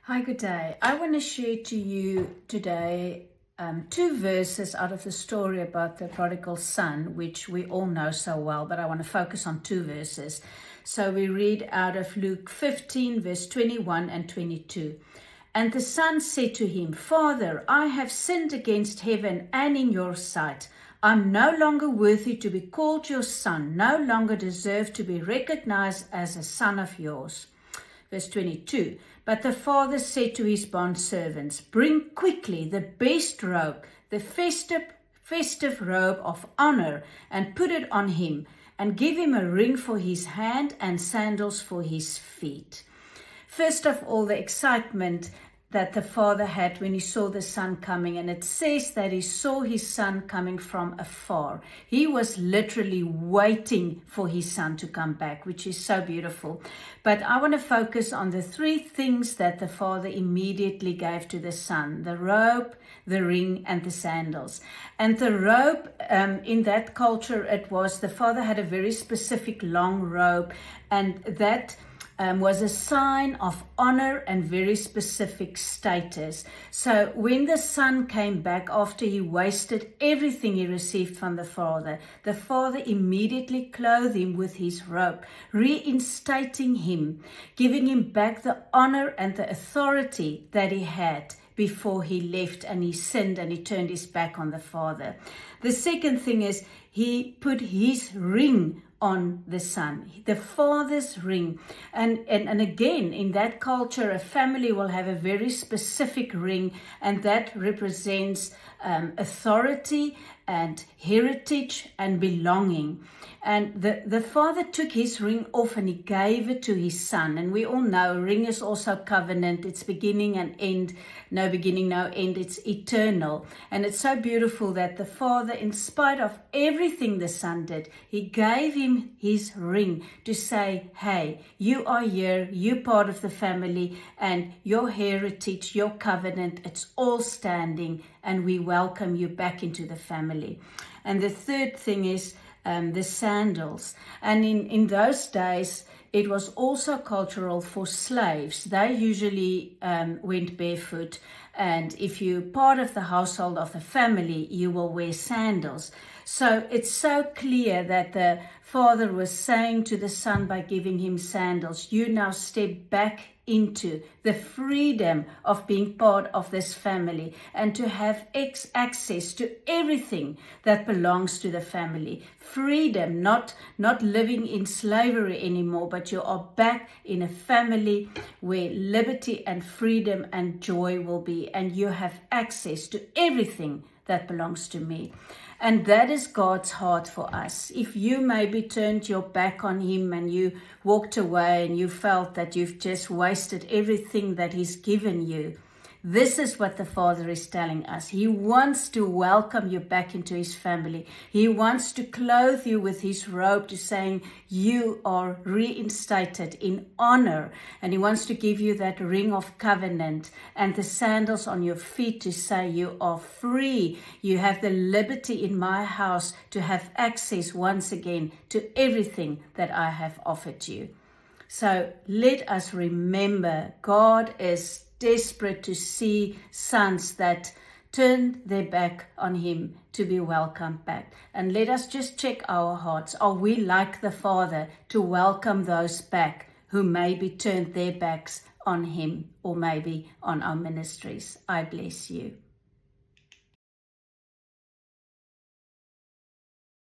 Hi, good day. I want to share to you today two verses out of the story about the prodigal son, which we all know so well, but I want to focus on two verses. So we read out of Luke 15, verse 21 and 22. And the son said to him, Father, I have sinned against heaven and in your sight. I'm no longer worthy to be called your son, no longer deserve to be recognized as a son of yours. Verse 22, but the father said to his bondservants, Bring quickly the best robe, the festive robe of honor, and put it on him, and give him a ring for his hand and sandals for his feet. First of all, the excitement that the father had when he saw the son coming, and it says that he saw his son coming from afar. He was literally waiting for his son to come back, which is so beautiful. But I want to focus on the three things that the father immediately gave to the son: the robe, the ring, and the sandals. And the robe, in that culture, it was the father had a very specific long robe, and that was a sign of honor and very specific status. So when the son came back after he wasted everything he received from the father immediately clothed him with his robe, reinstating him, giving him back the honor and the authority that he had before he left and he sinned and he turned his back on the father. The second thing is he put his ring on the son, the father's ring. And again, in that culture, a family will have a very specific ring, and that represents authority and heritage and belonging. And the father took his ring off and he gave it to his son. And we all know a ring is also covenant. It's beginning and end, no beginning, no end. It's eternal. And it's so beautiful that the father, in spite of everything the son did, he gave him his ring to say, hey, you are here, you're part of the family, and your heritage, your covenant, it's all standing, and we welcome you back into the family. And the third thing is the sandals. And in those days, it was also cultural for slaves. They usually went barefoot. And if you're part of the household of the family, you will wear sandals. So it's so clear that the father was saying to the son by giving him sandals, you now step back into the freedom of being part of this family and to have access to everything that belongs to the family. Freedom, not living in slavery anymore, but you are back in a family where liberty and freedom and joy will be, and you have access to everything that belongs to me. And that is God's heart for us. If you maybe turned your back on him and you walked away and you felt that you've just wasted everything that he's given you, this is what the Father is telling us. He wants to welcome you back into his family. He wants to clothe you with his robe, to saying you are reinstated in honor. And he wants to give you that ring of covenant and the sandals on your feet to say you are free. You have the liberty in my house to have access once again to everything that I have offered you. So let us remember, God is desperate to see sons that turn their back on him to be welcomed back. And let us just check our hearts. Are we like the Father to welcome those back who maybe turned their backs on him or maybe on our ministries? I bless you.